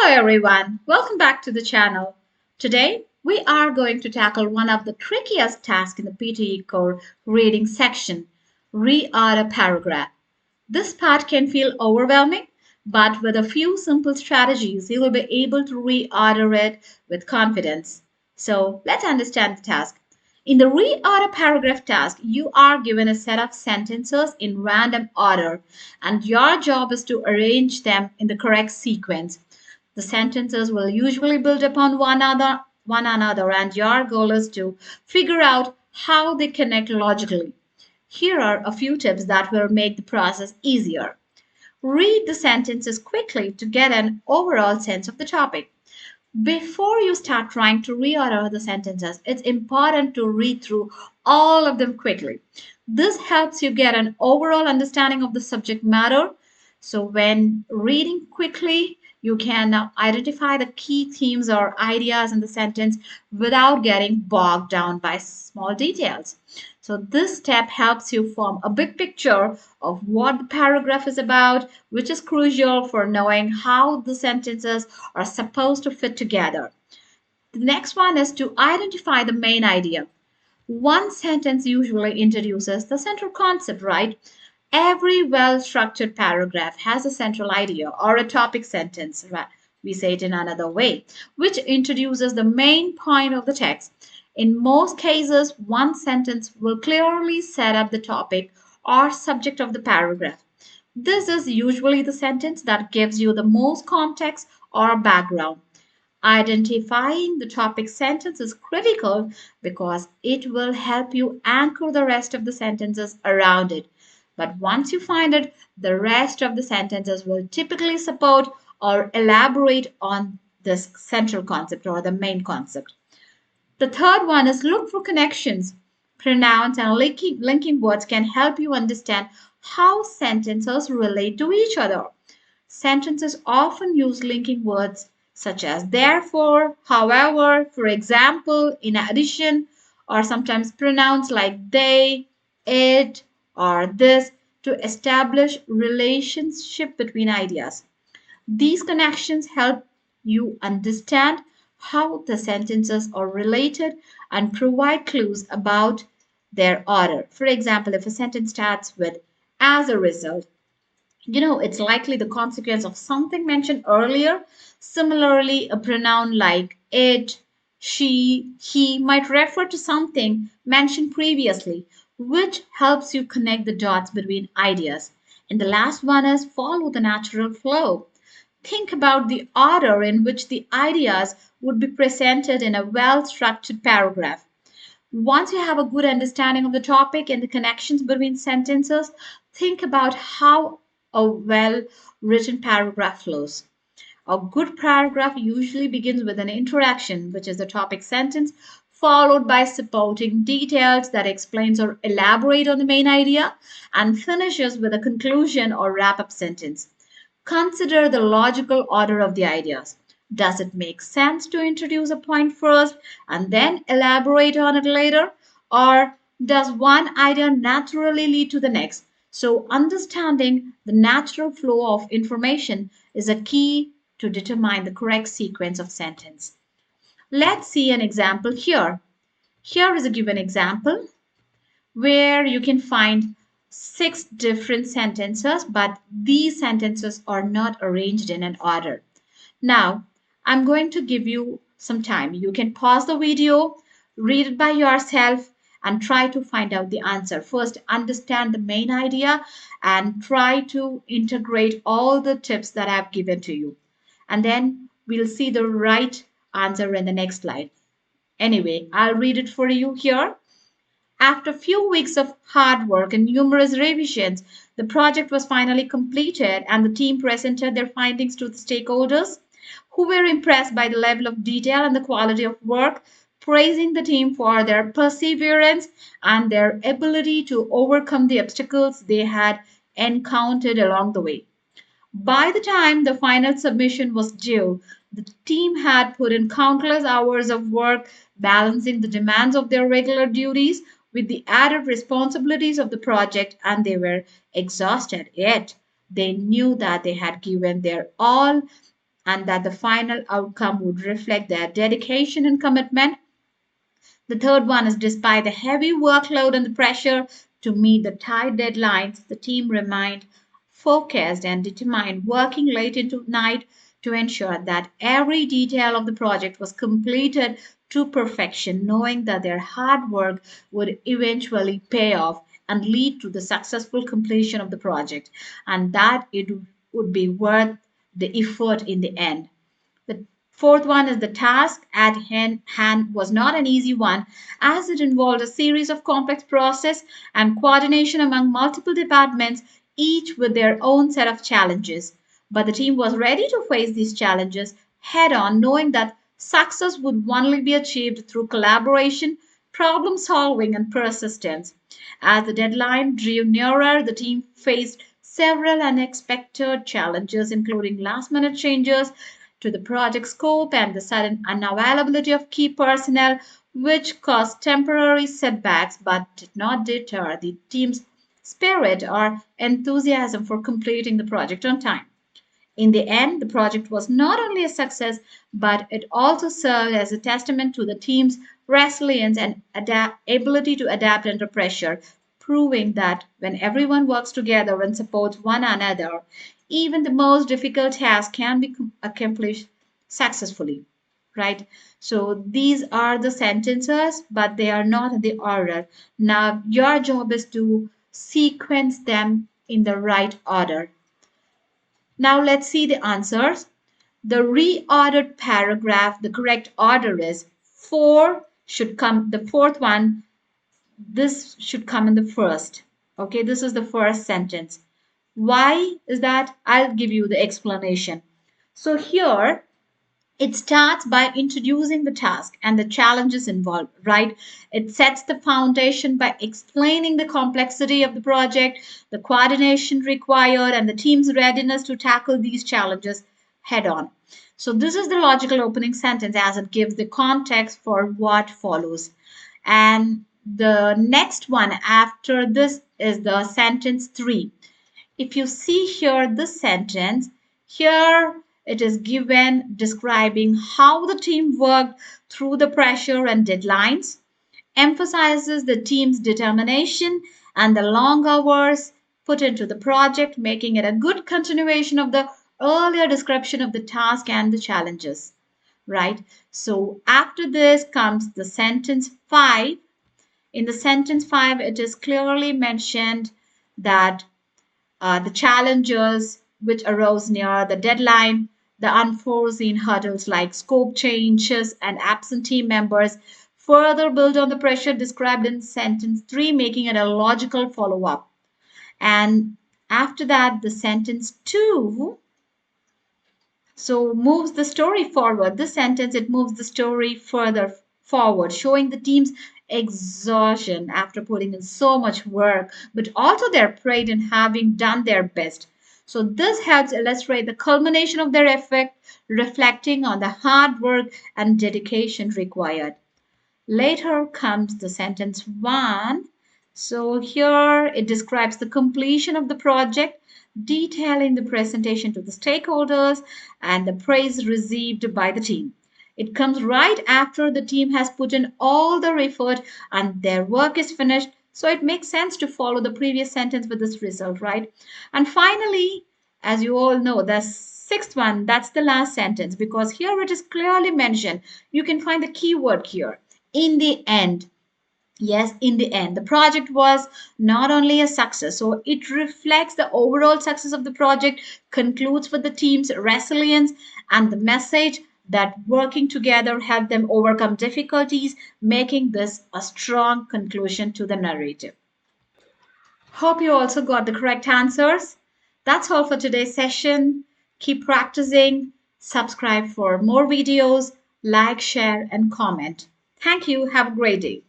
Hello everyone, welcome back to the channel. Today we are going to tackle one of the trickiest tasks in the PTE core reading section, reorder paragraph. This part can feel overwhelming, but with a few simple strategies you will be able to reorder it with confidence. So let's understand the task. In the reorder paragraph task, you are given a set of sentences in random order, and your job is to arrange them in the correct sequence. The sentences will usually build upon one another, and your goal is to figure out how they connect logically. Here are a few tips that will make the process easier. Read the sentences quickly to get an overall sense of the topic. Before you start trying to reorder the sentences, it's important to read through all of them quickly. This helps you get an overall understanding of the subject matter. So, when reading quickly, you can now identify the key themes or ideas in the sentence without getting bogged down by small details. So, this step helps you form a big picture of what the paragraph is about, which is crucial for knowing how the sentences are supposed to fit together. The next one is to identify the main idea. One sentence usually introduces the central concept, right? Every well structured paragraph has a central idea or a topic sentence, right? We say it in another way, which introduces the main point of the text. In most cases, one sentence will clearly set up the topic or subject of the paragraph. This is usually the sentence that gives you the most context or background. Identifying the topic sentence is critical because it will help you anchor the rest of the sentences around it. But once you find it, the rest of the sentences will typically support or elaborate on this central concept or the main concept. The third one is look for connections. Pronouns and linking words can help you understand how sentences relate to each other. Sentences often use linking words such as therefore, however, for example, in addition, or sometimes pronouns like they, it, or this to establish relationship between ideas. These connections help you understand how the sentences are related and provide clues about their order. For example, if a sentence starts with as a result, it's likely the consequence of something mentioned earlier. Similarly, a pronoun like it, she, he might refer to something mentioned previously, which helps you connect the dots between ideas. And the last one is follow the natural flow. Think about the order in which the ideas would be presented in a well structured paragraph. Once you have a good understanding of the topic and the connections between sentences, think about how a well written paragraph flows. A good paragraph usually begins with an introduction, which is the topic sentence, followed by supporting details that explains or elaborate on the main idea, and finishes with a conclusion or wrap up sentence. Consider the logical order of the ideas. Does it make sense to introduce a point first and then elaborate on it later? Or does one idea naturally lead to the next? So, understanding the natural flow of information is a key to determine the correct sequence of sentence. Let's see an example here. Here is a given example where you can find six different sentences, but these sentences are not arranged in an order. Now, I'm going to give you some time. You can pause the video, read it by yourself, and try to find out the answer. First, understand the main idea and try to integrate all the tips that I've given to you. And then we'll see the right answer in the next slide. Anyway, I'll read it for you here. After a few weeks of hard work and numerous revisions, the project was finally completed and the team presented their findings to the stakeholders, who were impressed by the level of detail and the quality of work, praising the team for their perseverance and their ability to overcome the obstacles they had encountered along the way. By the time the final submission was due, the team had put in countless hours of work balancing the demands of their regular duties with the added responsibilities of the project, and they were exhausted. Yet they knew that they had given their all and that the final outcome would reflect their dedication and commitment. The third one is despite the heavy workload and the pressure to meet the tight deadlines, the team remained focused and determined, working late into night to ensure that every detail of the project was completed to perfection, knowing that their hard work would eventually pay off and lead to the successful completion of the project, and that it would be worth the effort in the end. The fourth one is the task at hand was not an easy one as it involved a series of complex process and coordination among multiple departments, each with their own set of challenges. But the team was ready to face these challenges head on, knowing that success would only be achieved through collaboration, problem solving, and persistence. As the deadline drew nearer, the team faced several unexpected challenges, including last minute changes to the project scope and the sudden unavailability of key personnel, which caused temporary setbacks but did not deter the team's spirit or enthusiasm for completing the project on time. In the end, the project was not only a success, but it also served as a testament to the team's resilience and ability to adapt under pressure, proving that when everyone works together and supports one another, even the most difficult task can be accomplished successfully. Right? So these are the sentences, but they are not in the order. Now, your job is to sequence them in the right order. Now let's see the answers. The reordered paragraph, the correct order is four should come, the fourth one, this should come in the first. Okay, this is the first sentence. Why is that? I'll give you the explanation. So here it starts by introducing the task and the challenges involved, right? It sets the foundation by explaining the complexity of the project, the coordination required, and the team's readiness to tackle these challenges head on. So, this is the logical opening sentence as it gives the context for what follows. And the next one after this is the sentence 3. If you see here this sentence, here it is given describing how the team worked through the pressure and deadlines, emphasizes the team's determination and the long hours put into the project, making it a good continuation of the earlier description of the task and the challenges. Right? So after this comes the sentence 5. In the sentence 5, it is clearly mentioned that the challenges which arose near the deadline, the unforeseen hurdles like scope changes and absentee members further build on the pressure described in sentence 3, making it a logical follow up. And after that, the sentence 2 so moves the story forward. This sentence it moves the story further forward, showing the team's exhaustion after putting in so much work, but also their pride in having done their best. So this helps illustrate the culmination of their effort, reflecting on the hard work and dedication required. Later comes the sentence 1. So here it describes the completion of the project, detailing the presentation to the stakeholders and the praise received by the team. It comes right after the team has put in all their effort and their work is finished. So it makes sense to follow the previous sentence with this result, right? And finally, as you all know, the sixth one, that's the last sentence because here it is clearly mentioned. You can find the key word here. In the end, yes, in the end, the project was not only a success, so it reflects the overall success of the project, concludes with the team's resilience and the message that working together helped them overcome difficulties, making this a strong conclusion to the narrative. Hope you also got the correct answers. That's all for today's session. Keep practicing, subscribe for more videos, like, share, and comment. Thank you. Have a great day.